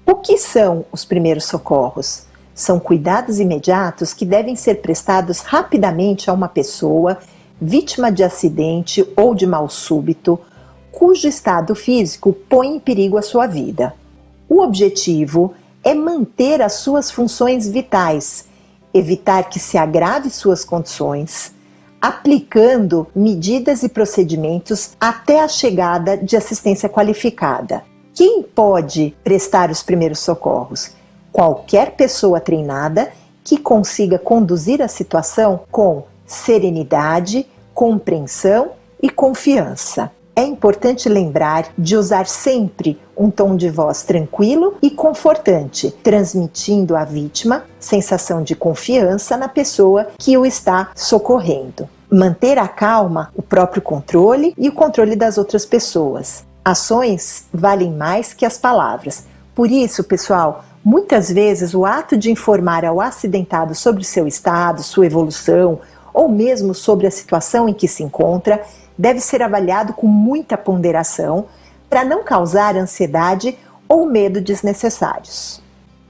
O que são os primeiros socorros? São cuidados imediatos que devem ser prestados rapidamente a uma pessoa vítima de acidente ou de mal súbito, cujo estado físico põe em perigo a sua vida. O objetivo é manter as suas funções vitais, evitar que se agrave suas condições, aplicando medidas e procedimentos até a chegada de assistência qualificada. Quem pode prestar os primeiros socorros? Qualquer pessoa treinada que consiga conduzir a situação com serenidade, compreensão e confiança. É importante lembrar de usar sempre um tom de voz tranquilo e confortante, transmitindo à vítima sensação de confiança na pessoa que o está socorrendo. Manter a calma, o próprio controle e o controle das outras pessoas. Ações valem mais que as palavras. Por isso, pessoal, muitas vezes o ato de informar ao acidentado sobre seu estado, sua evolução, ou mesmo sobre a situação em que se encontra, deve ser avaliado com muita ponderação para não causar ansiedade ou medo desnecessários.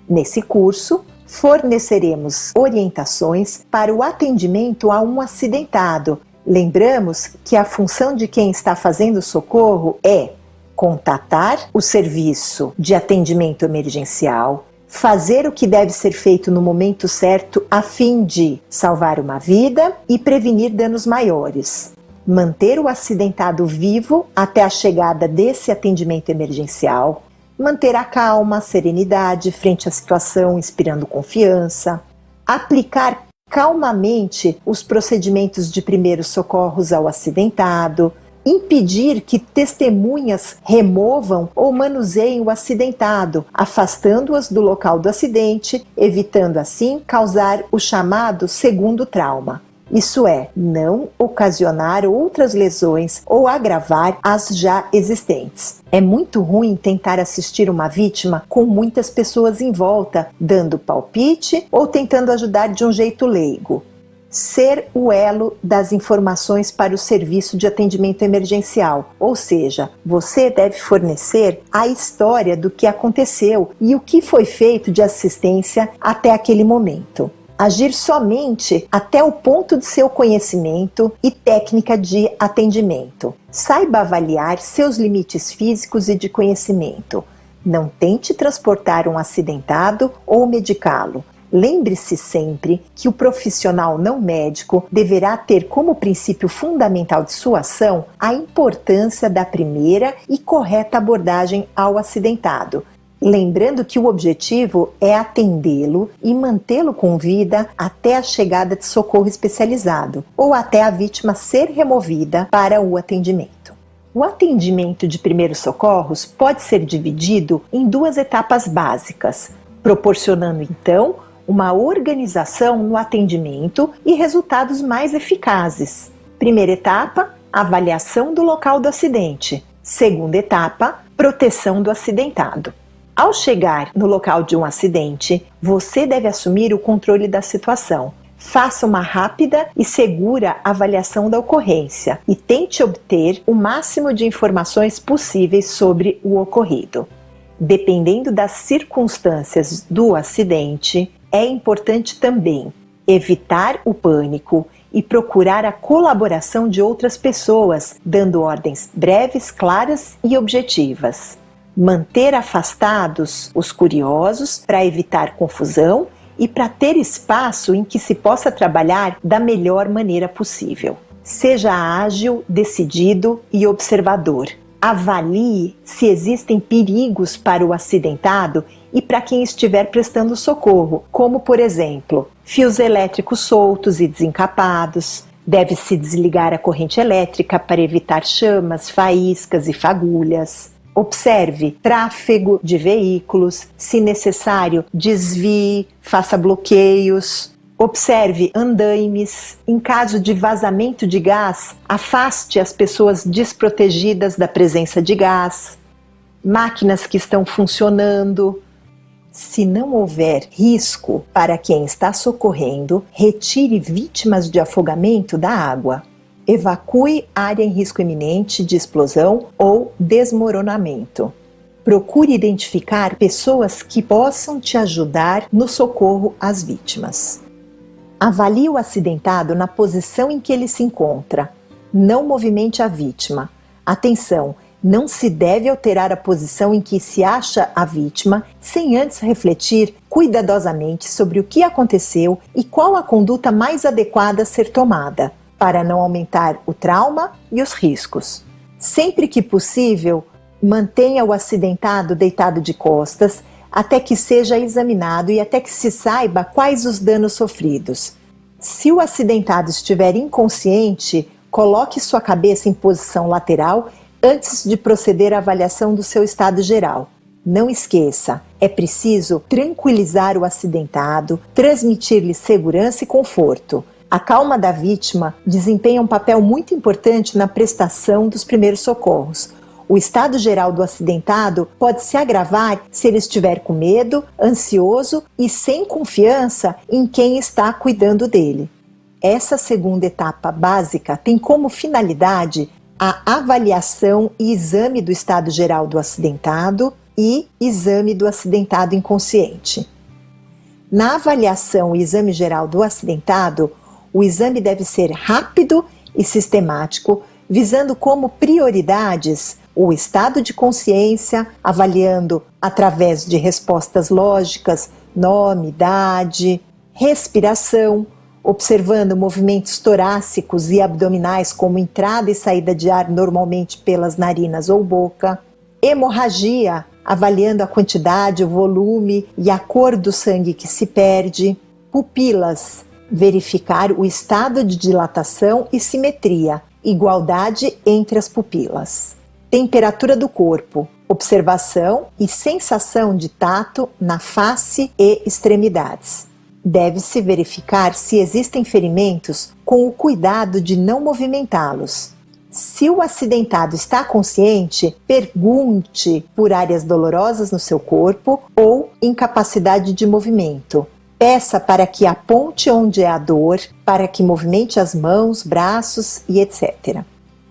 Nesse curso, forneceremos orientações para o atendimento a um acidentado. Lembramos que a função de quem está fazendo socorro é contatar o serviço de atendimento emergencial, fazer o que deve ser feito no momento certo a fim de salvar uma vida e prevenir danos maiores, manter o acidentado vivo até a chegada desse atendimento emergencial, manter a calma, a serenidade frente à situação, inspirando confiança, aplicar calmamente os procedimentos de primeiros socorros ao acidentado, impedir que testemunhas removam ou manuseiem o acidentado, afastando-as do local do acidente, evitando assim causar o chamado segundo trauma. Isso é, não ocasionar outras lesões ou agravar as já existentes. É muito ruim tentar assistir uma vítima com muitas pessoas em volta, dando palpite ou tentando ajudar de um jeito leigo. Ser o elo das informações para o serviço de atendimento emergencial, ou seja, você deve fornecer a história do que aconteceu e o que foi feito de assistência até aquele momento. Agir somente até o ponto de seu conhecimento e técnica de atendimento. Saiba avaliar seus limites físicos e de conhecimento. Não tente transportar um acidentado ou medicá-lo. Lembre-se sempre que o profissional não médico deverá ter como princípio fundamental de sua ação a importância da primeira e correta abordagem ao acidentado. Lembrando que o objetivo é atendê-lo e mantê-lo com vida até a chegada de socorro especializado ou até a vítima ser removida para o atendimento. O atendimento de primeiros socorros pode ser dividido em duas etapas básicas, proporcionando então uma organização no atendimento e resultados mais eficazes. Primeira etapa, avaliação do local do acidente. Segunda etapa, proteção do acidentado. Ao chegar no local de um acidente, você deve assumir o controle da situação. Faça uma rápida e segura avaliação da ocorrência e tente obter o máximo de informações possíveis sobre o ocorrido. Dependendo das circunstâncias do acidente, é importante também evitar o pânico e procurar a colaboração de outras pessoas, dando ordens breves, claras e objetivas. Manter afastados os curiosos para evitar confusão e para ter espaço em que se possa trabalhar da melhor maneira possível. Seja ágil, decidido e observador. Avalie se existem perigos para o acidentado e para quem estiver prestando socorro, como, por exemplo, fios elétricos soltos e desencapados. Deve-se desligar a corrente elétrica para evitar chamas, faíscas e fagulhas. Observe tráfego de veículos, se necessário, desvie, faça bloqueios. Observe andaimes. Em caso de vazamento de gás, afaste as pessoas desprotegidas da presença de gás. Máquinas que estão funcionando. Se não houver risco para quem está socorrendo, retire vítimas de afogamento da água. Evacue área em risco iminente de explosão ou desmoronamento. Procure identificar pessoas que possam te ajudar no socorro às vítimas. Avalie o acidentado na posição em que ele se encontra. Não movimente a vítima. Atenção! Não se deve alterar a posição em que se acha a vítima sem antes refletir cuidadosamente sobre o que aconteceu e qual a conduta mais adequada a ser tomada, para não aumentar o trauma e os riscos. Sempre que possível, mantenha o acidentado deitado de costas até que seja examinado e até que se saiba quais os danos sofridos. Se o acidentado estiver inconsciente, coloque sua cabeça em posição lateral antes de proceder à avaliação do seu estado geral. Não esqueça, é preciso tranquilizar o acidentado, transmitir-lhe segurança e conforto. A calma da vítima desempenha um papel muito importante na prestação dos primeiros socorros. O estado geral do acidentado pode se agravar se ele estiver com medo, ansioso e sem confiança em quem está cuidando dele. Essa segunda etapa básica tem como finalidade a avaliação e exame do estado geral do acidentado e exame do acidentado inconsciente. Na avaliação e exame geral do acidentado, o exame deve ser rápido e sistemático, visando como prioridades o estado de consciência, avaliando através de respostas lógicas, nome, idade, respiração, observando movimentos torácicos e abdominais como entrada e saída de ar normalmente pelas narinas ou boca, hemorragia, avaliando a quantidade, o volume e a cor do sangue que se perde, pupilas, verificar o estado de dilatação e simetria, igualdade entre as pupilas, temperatura do corpo, observação e sensação de tato na face e extremidades. Deve-se verificar se existem ferimentos com o cuidado de não movimentá-los. Se o acidentado está consciente, pergunte por áreas dolorosas no seu corpo ou incapacidade de movimento. Peça para que aponte onde é a dor, para que movimente as mãos, braços e etc.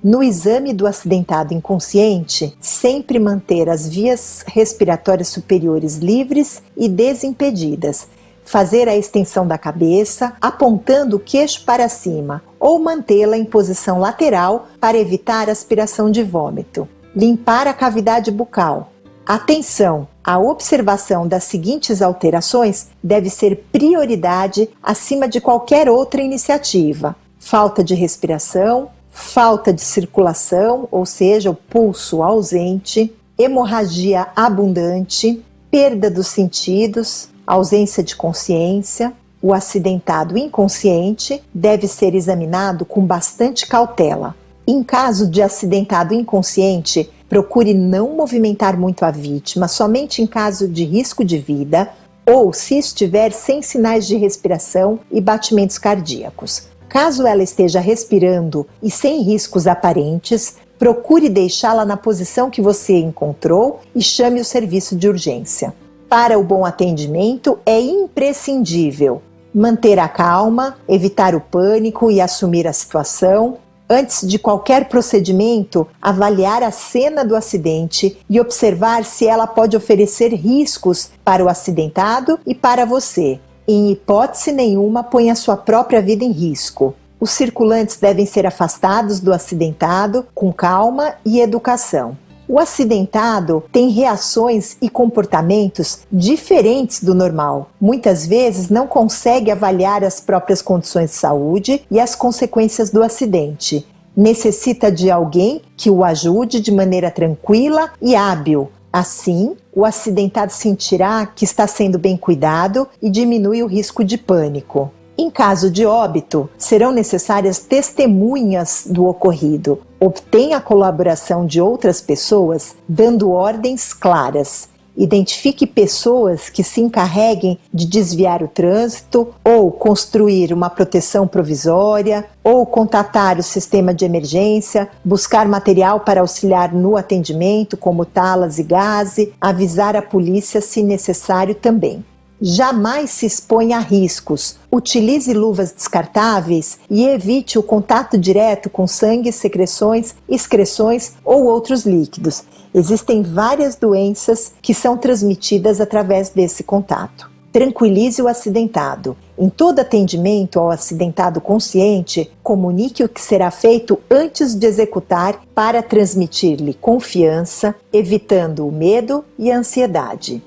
No exame do acidentado inconsciente, sempre manter as vias respiratórias superiores livres e desimpedidas. Fazer a extensão da cabeça, apontando o queixo para cima, ou mantê-la em posição lateral para evitar aspiração de vômito. Limpar a cavidade bucal. Atenção! A observação das seguintes alterações deve ser prioridade acima de qualquer outra iniciativa: falta de respiração, falta de circulação, ou seja, o pulso ausente, hemorragia abundante, perda dos sentidos, ausência de consciência. O acidentado inconsciente deve ser examinado com bastante cautela. Em caso de acidentado inconsciente, procure não movimentar muito a vítima, somente em caso de risco de vida ou se estiver sem sinais de respiração e batimentos cardíacos. Caso ela esteja respirando e sem riscos aparentes, procure deixá-la na posição que você encontrou e chame o serviço de urgência. Para o bom atendimento, é imprescindível manter a calma, evitar o pânico e assumir a situação. Antes de qualquer procedimento, avaliar a cena do acidente e observar se ela pode oferecer riscos para o acidentado e para você. Em hipótese nenhuma, põe a sua própria vida em risco. Os circulantes devem ser afastados do acidentado com calma e educação. O acidentado tem reações e comportamentos diferentes do normal. Muitas vezes não consegue avaliar as próprias condições de saúde e as consequências do acidente. Necessita de alguém que o ajude de maneira tranquila e hábil. Assim, o acidentado sentirá que está sendo bem cuidado e diminui o risco de pânico. Em caso de óbito, serão necessárias testemunhas do ocorrido. Obtenha a colaboração de outras pessoas, dando ordens claras. Identifique pessoas que se encarreguem de desviar o trânsito, ou construir uma proteção provisória, ou contatar o sistema de emergência, buscar material para auxiliar no atendimento, como talas e gaze, avisar a polícia se necessário também. Jamais se exponha a riscos. Utilize luvas descartáveis e evite o contato direto com sangue, secreções, excreções ou outros líquidos. Existem várias doenças que são transmitidas através desse contato. Tranquilize o acidentado. Em todo atendimento ao acidentado consciente, comunique o que será feito antes de executar para transmitir-lhe confiança, evitando o medo e a ansiedade.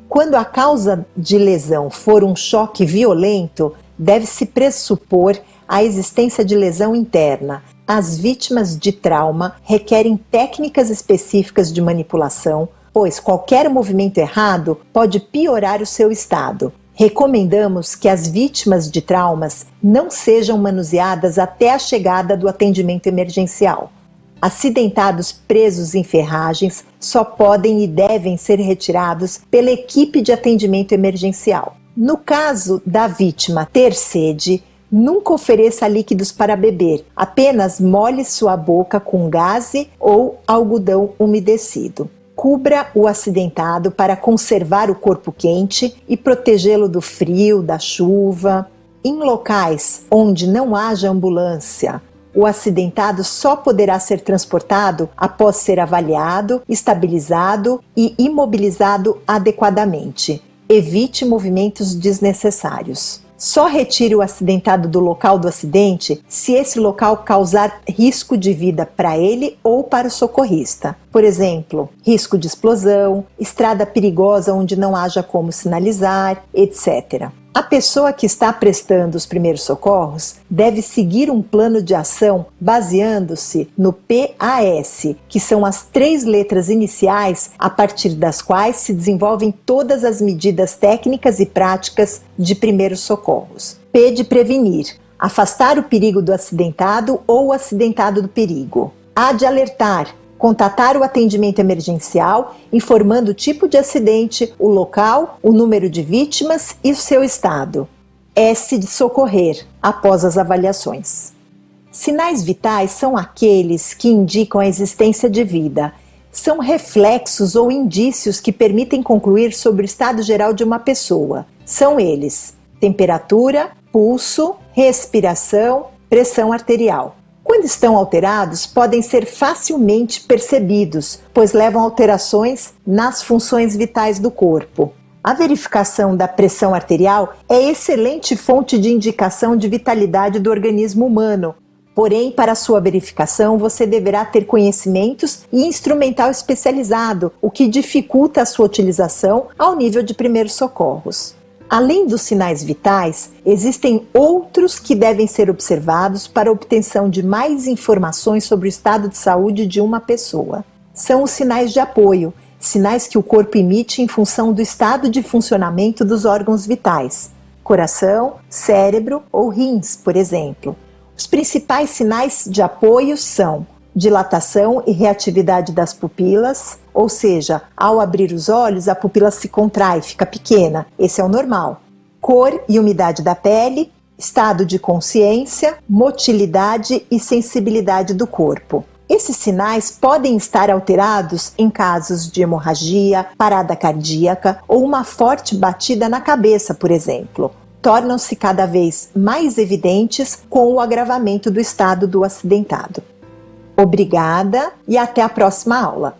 Quando a causa de lesão for um choque violento, deve-se pressupor a existência de lesão interna. As vítimas de trauma requerem técnicas específicas de manipulação, pois qualquer movimento errado pode piorar o seu estado. Recomendamos que as vítimas de traumas não sejam manuseadas até a chegada do atendimento emergencial. Acidentados presos em ferragens só podem e devem ser retirados pela equipe de atendimento emergencial. No caso da vítima ter sede, nunca ofereça líquidos para beber, apenas molhe sua boca com gaze ou algodão umedecido. Cubra o acidentado para conservar o corpo quente e protegê-lo do frio, da chuva. Em locais onde não haja ambulância, o acidentado só poderá ser transportado após ser avaliado, estabilizado e imobilizado adequadamente. Evite movimentos desnecessários. Só retire o acidentado do local do acidente se esse local causar risco de vida para ele ou para o socorrista. Por exemplo, risco de explosão, estrada perigosa onde não haja como sinalizar, etc. A pessoa que está prestando os primeiros socorros deve seguir um plano de ação baseando-se no PAS, que são as 3 letras iniciais a partir das quais se desenvolvem todas as medidas técnicas e práticas de primeiros socorros. P de prevenir, afastar o perigo do acidentado ou o acidentado do perigo. A de alertar, contatar o atendimento emergencial, informando o tipo de acidente, o local, o número de vítimas e o seu estado. S de socorrer, após as avaliações. Sinais vitais são aqueles que indicam a existência de vida. São reflexos ou indícios que permitem concluir sobre o estado geral de uma pessoa. São eles: temperatura, pulso, respiração, pressão arterial. Quando estão alterados, podem ser facilmente percebidos, pois levam a alterações nas funções vitais do corpo. A verificação da pressão arterial é excelente fonte de indicação de vitalidade do organismo humano. Porém, para sua verificação, você deverá ter conhecimentos e instrumental especializado, o que dificulta a sua utilização ao nível de primeiros socorros. Além dos sinais vitais, existem outros que devem ser observados para a obtenção de mais informações sobre o estado de saúde de uma pessoa. São os sinais de apoio, sinais que o corpo emite em função do estado de funcionamento dos órgãos vitais, coração, cérebro ou rins, por exemplo. Os principais sinais de apoio são dilatação e reatividade das pupilas, ou seja, ao abrir os olhos a pupila se contrai, fica pequena, esse é o normal. Cor e umidade da pele, estado de consciência, motilidade e sensibilidade do corpo. Esses sinais podem estar alterados em casos de hemorragia, parada cardíaca ou uma forte batida na cabeça, por exemplo. Tornam-se cada vez mais evidentes com o agravamento do estado do acidentado. Obrigada e até a próxima aula!